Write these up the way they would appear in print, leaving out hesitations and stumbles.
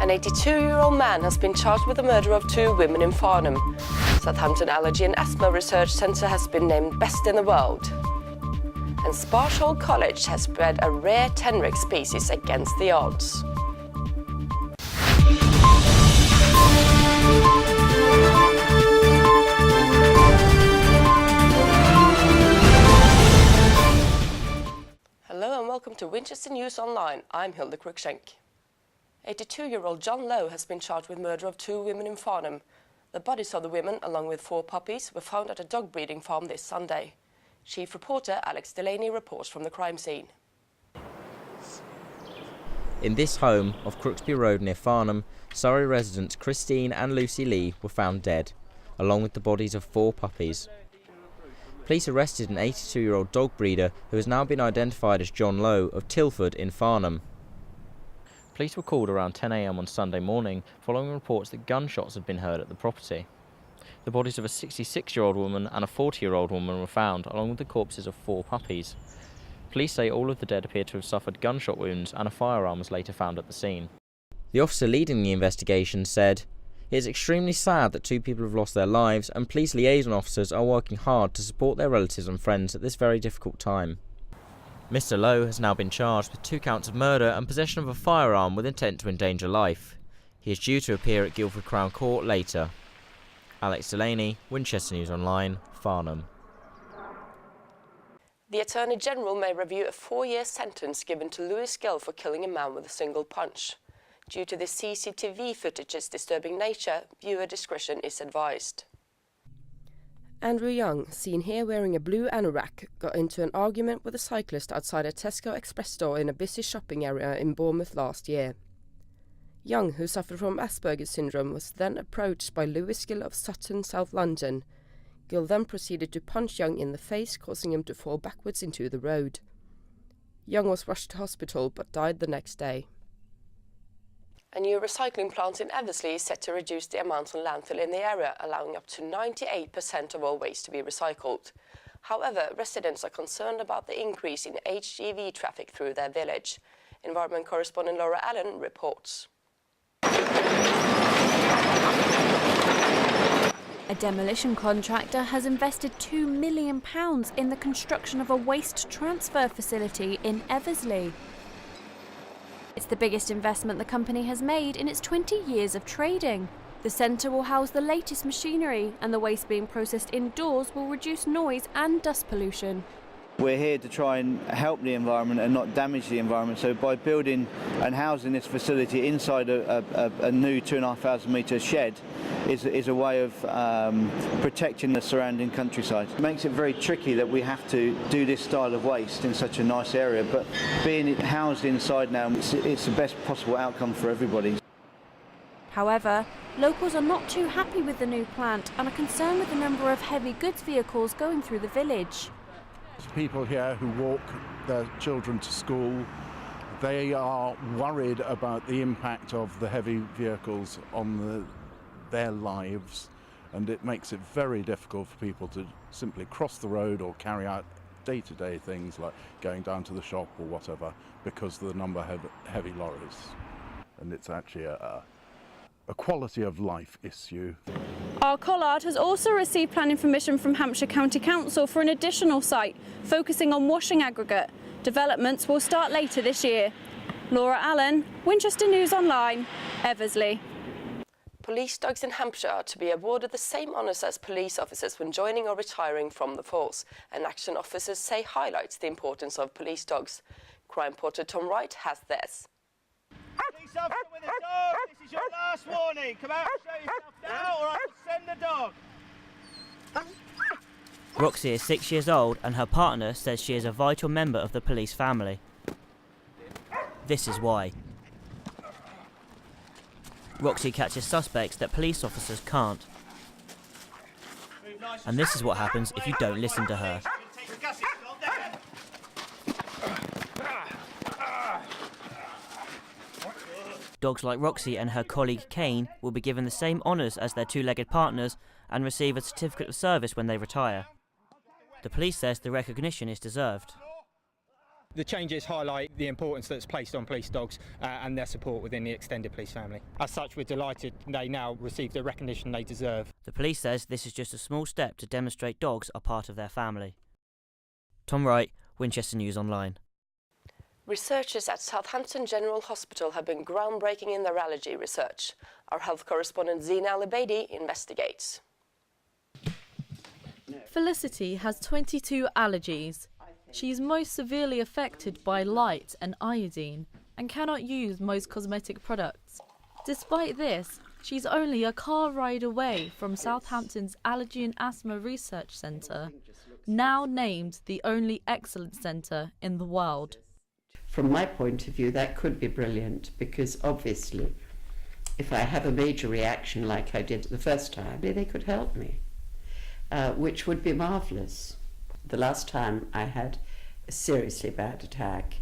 An 82-year-old man has been charged with the murder of 2 women in Farnham. Southampton Allergy and Asthma Research Centre has been named Best in the World. And Sparsholt College has bred a rare tenric species against the odds. Hello and welcome to Winchester News Online. I'm Hilde Cruikshank. 82-year-old John Lowe has been charged with murder of 2 women in Farnham. The bodies of the women, along with 4 puppies, were found at a dog breeding farm this Sunday. Chief reporter Alex Delaney reports from the crime scene. In this home off Crooksby Road near Farnham, Surrey residents Christine and Lucy Lee were found dead, along with the bodies of 4 puppies. Police arrested an 82-year-old dog breeder who has now been identified as John Lowe of Tilford in Farnham. Police were called around 10 a.m. on Sunday morning following reports that gunshots had been heard at the property. The bodies of a 66-year-old woman and a 40-year-old woman were found, along with the corpses of 4 puppies. Police say all of the dead appear to have suffered gunshot wounds and a firearm was later found at the scene. The officer leading the investigation said, "It is extremely sad that 2 people have lost their lives and police liaison officers are working hard to support their relatives and friends at this very difficult time." Mr. Lowe has now been charged with 2 counts of murder and possession of a firearm with intent to endanger life. He is due to appear at Guildford Crown Court later. Alex Delaney, Winchester News Online, Farnham. The Attorney General may review a 4-year sentence given to Lewis Gill for killing a man with a single punch. Due to the CCTV footage's disturbing nature, viewer discretion is advised. Andrew Young, seen here wearing a blue anorak, got into an argument with a cyclist outside a Tesco Express store in a busy shopping area in Bournemouth last year. Young, who suffered from Asperger's syndrome, was then approached by Lewis Gill of Sutton, South London. Gill then proceeded to punch Young in the face, causing him to fall backwards into the road. Young was rushed to hospital but died the next day. A new recycling plant in Eversley is set to reduce the amount of landfill in the area, allowing up to 98% of all waste to be recycled. However, residents are concerned about the increase in HGV traffic through their village. Environment correspondent Laura Allen reports. A demolition contractor has invested £2 million in the construction of a waste transfer facility in Eversley. It's the biggest investment the company has made in its 20 years of trading. The centre will house the latest machinery, and the waste being processed indoors will reduce noise and dust pollution. We're here to try and help the environment and not damage the environment, so by building and housing this facility inside a new 2,500 metre shed is a way of protecting the surrounding countryside. It makes it very tricky that we have to do this style of waste in such a nice area, but being housed inside now, it's the best possible outcome for everybody. However, locals are not too happy with the new plant and are concerned with the number of heavy goods vehicles going through the village. People here who walk their children to school, they are worried about the impact of the heavy vehicles on their lives, and it makes it very difficult for people to simply cross the road or carry out day-to-day things like going down to the shop or whatever because of the number of heavy lorries. And it's actually a quality of life issue. Our collard has also received planning permission from Hampshire County Council for an additional site, focusing on washing aggregate. Developments will start later this year. Laura Allen, Winchester News Online, Eversley. Police dogs in Hampshire are to be awarded the same honours as police officers when joining or retiring from the force, and action officers say highlights the importance of police dogs. Crime reporter Tom Wright has this. Police officer with a dog, this is your last warning. Come out and show yourself now or I will send the dog. Roxy is 6 years old and her partner says she is a vital member of the police family. This is why. Roxy catches suspects that police officers can't. And this is what happens if you don't listen to her. Dogs like Roxy and her colleague Kane will be given the same honours as their 2-legged partners and receive a certificate of service when they retire. The police says the recognition is deserved. The changes highlight the importance that's placed on police dogs and their support within the extended police family. As such, we're delighted they now receive the recognition they deserve. The police says this is just a small step to demonstrate dogs are part of their family. Tom Wright, Winchester News Online. Researchers at Southampton General Hospital have been groundbreaking in their allergy research. Our health correspondent Zina Al-Abeidi investigates. Felicity has 22 allergies. She is most severely affected by light and iodine and cannot use most cosmetic products. Despite this, she's only a car ride away from Southampton's Allergy and Asthma Research Centre, now named the only excellent centre in the world. From my point of view, that could be brilliant, because obviously if I have a major reaction like I did the first time, they could help me, which would be marvellous. The last time I had a seriously bad attack,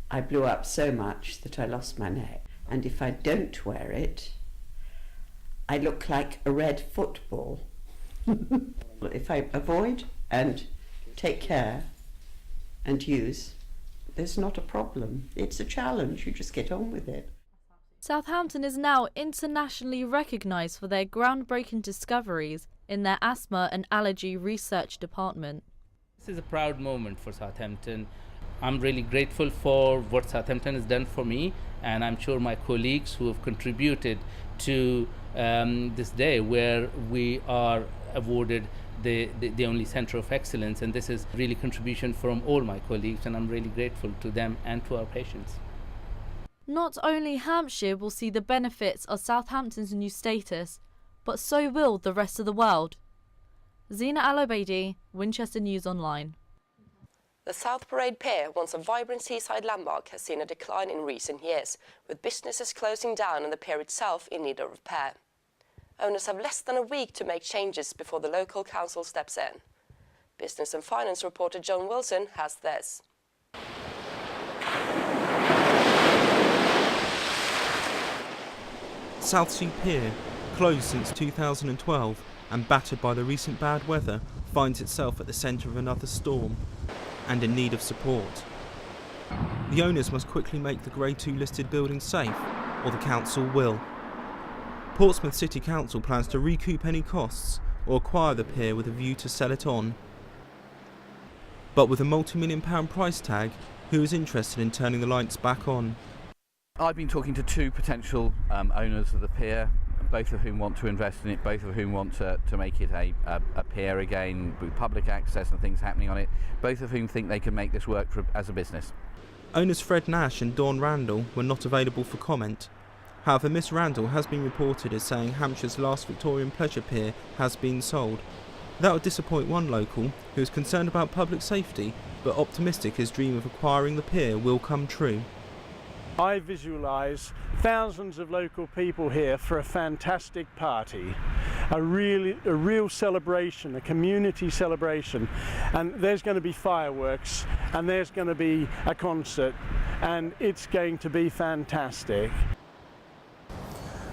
I blew up so much that I lost my neck. And if I don't wear it, I look like a red football. If I avoid and take care and use, there's not a problem. It's a challenge, you just get on with it. Southampton is now internationally recognised for their groundbreaking discoveries in their asthma and allergy research department. This is a proud moment for Southampton. I'm really grateful for what Southampton has done for me, and I'm sure my colleagues who have contributed to this day where we are awarded the only Centre of Excellence, and this is really contribution from all my colleagues, and I'm really grateful to them and to our patients. Not only Hampshire will see the benefits of Southampton's new status, but so will the rest of the world. Zina Al-Abeidi, Winchester News Online. The South Parade Pier, once a vibrant seaside landmark, has seen a decline in recent years, with businesses closing down and the pier itself in need of repair. Owners have less than a week to make changes before the local council steps in. Business and Finance reporter John Wilson has this. Southsea Pier, closed since 2012 and battered by the recent bad weather, finds itself at the centre of another storm and in need of support. The owners must quickly make the Grade 2 listed building safe, or the council will. Portsmouth City Council plans to recoup any costs or acquire the pier with a view to sell it on. But with a multi-million-pound price tag, who is interested in turning the lights back on? I've been talking to two potential owners of the pier, both of whom want to invest in it, both of whom want to make it a pier again with public access and things happening on it, both of whom think they can make this work as a business. Owners Fred Nash and Dawn Randall were not available for comment. However, Miss Randall has been reported as saying Hampshire's last Victorian pleasure pier has been sold. That would disappoint one local who is concerned about public safety, but optimistic his dream of acquiring the pier will come true. I visualise thousands of local people here for a fantastic party, a real celebration, a community celebration, and there's going to be fireworks and there's going to be a concert and it's going to be fantastic.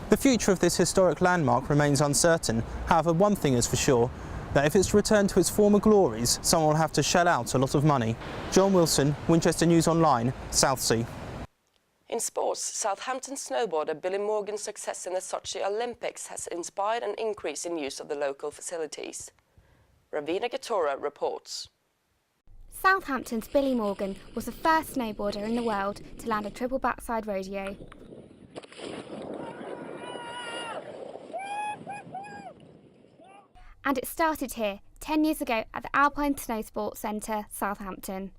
The future of this historic landmark remains uncertain. However, one thing is for sure, that if it's returned to its former glories, someone will have to shell out a lot of money. John Wilson, Winchester News Online, Southsea. In sports, Southampton snowboarder Billy Morgan's success in the Sochi Olympics has inspired an increase in use of the local facilities. Ravina Gatora reports. Southampton's Billy Morgan was the first snowboarder in the world to land a triple backside rodeo. And it started here 10 years ago at the Alpine Snow Sports Centre, Southampton.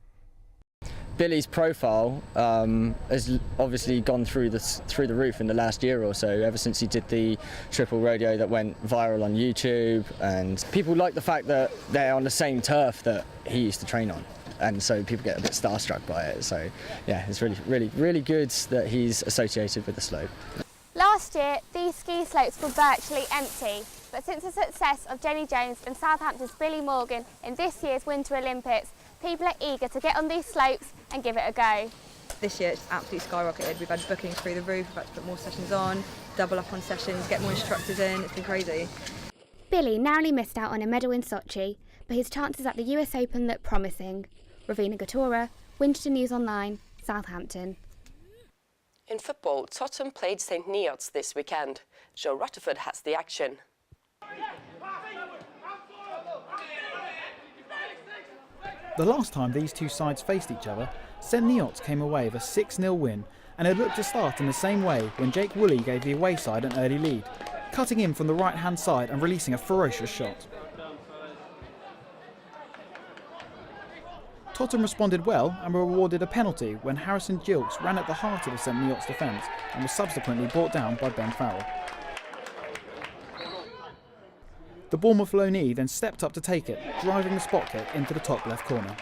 Billy's profile has obviously gone through the roof in the last year or so, ever since he did the triple rodeo that went viral on YouTube, and people like the fact that they're on the same turf that he used to train on, and so people get a bit starstruck by it. So yeah, it's really good that he's associated with the slope. Last year, these ski slopes were virtually empty, but since the success of Jenny Jones and Southampton's Billy Morgan in this year's Winter Olympics, people are eager to get on these slopes and give it a go. This year it's absolutely skyrocketed. We've had bookings through the roof, we've had to put more sessions on, double up on sessions, get more instructors in, it's been crazy. Billy narrowly missed out on a medal in Sochi, but his chances at the US Open look promising. Ravina Gatora, Winchester News Online, Southampton. In football, Tottenham played St Neots this weekend. Joe Rutherford has the action. The last time these two sides faced each other, St Neots came away with a 6-0 win, and it looked to start in the same way when Jake Woolley gave the away side an early lead, cutting in from the right-hand side and releasing a ferocious shot. Tottenham responded well and were awarded a penalty when Harrison Gilks ran at the heart of the St Neots defence and was subsequently brought down by Ben Farrell. The Bournemouth loanee then stepped up to take it, driving the spot kick into the top left corner.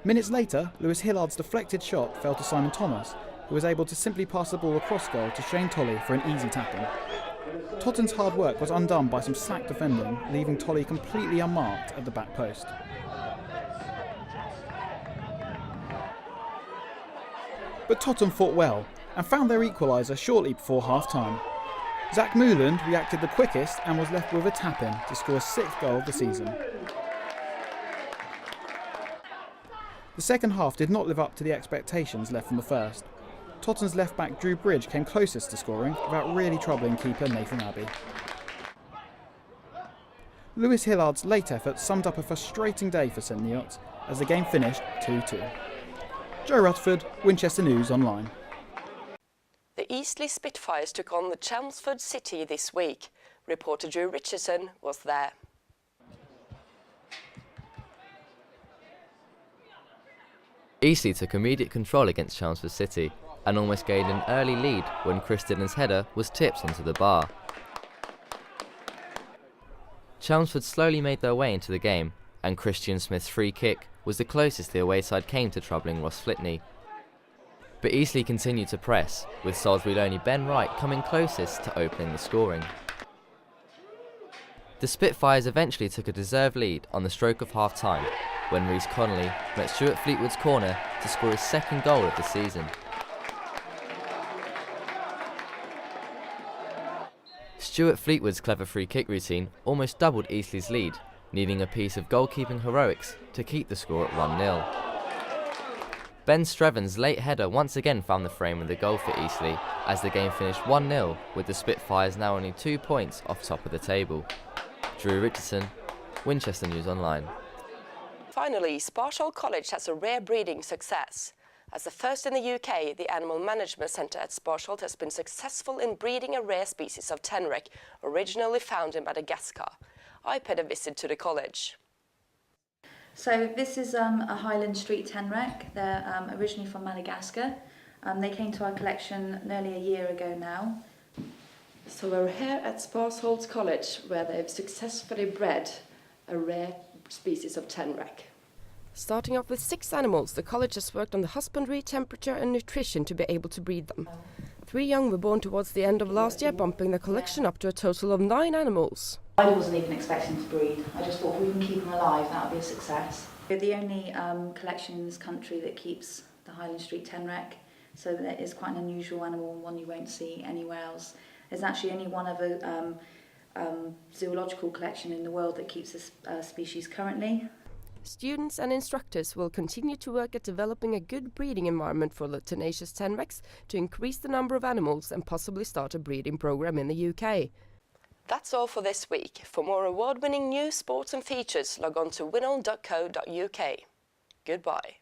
Minutes later, Lewis Hillard's deflected shot fell to Simon Thomas, who was able to simply pass the ball across goal to Shane Tolley for an easy tap-in. Tottenham's hard work was undone by some slack defending, leaving Tolley completely unmarked at the back post. But Tottenham fought well and found their equaliser shortly before half-time. Zach Mooland reacted the quickest and was left with a tap-in to score his 6th goal of the season. The second half did not live up to the expectations left from the first. Tottenham's left-back Drew Bridge came closest to scoring without really troubling keeper Nathan Abbey. Lewis Hillard's late effort summed up a frustrating day for St Neots as the game finished 2-2. Joe Rutherford, Winchester News Online. The Eastleigh Spitfires took on the Chelmsford City this week. Reporter Drew Richardson was there. Eastleigh took immediate control against Chelmsford City and almost gained an early lead when Chris Dillon's header was tipped onto the bar. Chelmsford slowly made their way into the game, and Christian Smith's free kick was the closest the away side came to troubling Ross Flitney. But Eastleigh continued to press, with Salisbury loanee Ben Wright coming closest to opening the scoring. The Spitfires eventually took a deserved lead on the stroke of half-time, when Rhys Connolly met Stuart Fleetwood's corner to score his 2nd goal of the season. Stuart Fleetwood's clever free kick routine almost doubled Eastleigh's lead, needing a piece of goalkeeping heroics to keep the score at 1-0. Ben Streven's late header once again found the frame of the goal for Eastleigh as the game finished 1-0, with the Spitfires now only 2 points off top of the table. Drew Richardson, Winchester News Online. Finally, Sparshall College has a rare breeding success. As the first in the UK, the Animal Management Centre at Sparshall has been successful in breeding a rare species of tenrec, originally found in Madagascar. I paid a visit to the college. So this is a Highland Street tenrec. They're originally from Madagascar. They came to our collection nearly a year ago now. So we're here at Sparshall College, where they've successfully bred a rare species of tenrec. Starting off with 6 animals, the college has worked on the husbandry, temperature and nutrition to be able to breed them. 3 young were born towards the end of last year, bumping the collection up to a total of 9 animals. I wasn't even expecting to breed. I just thought if we can keep them alive, that would be a success. We're the only collection in this country that keeps the Highland Street tenrec, so that is quite an unusual animal and one you won't see anywhere else. There's actually only one other zoological collection in the world that keeps this species currently. Students and instructors will continue to work at developing a good breeding environment for the tenacious tenrecs to increase the number of animals and possibly start a breeding program in the UK. That's all for this week. For more award-winning news, sports and features, log on to winol.co.uk. Goodbye.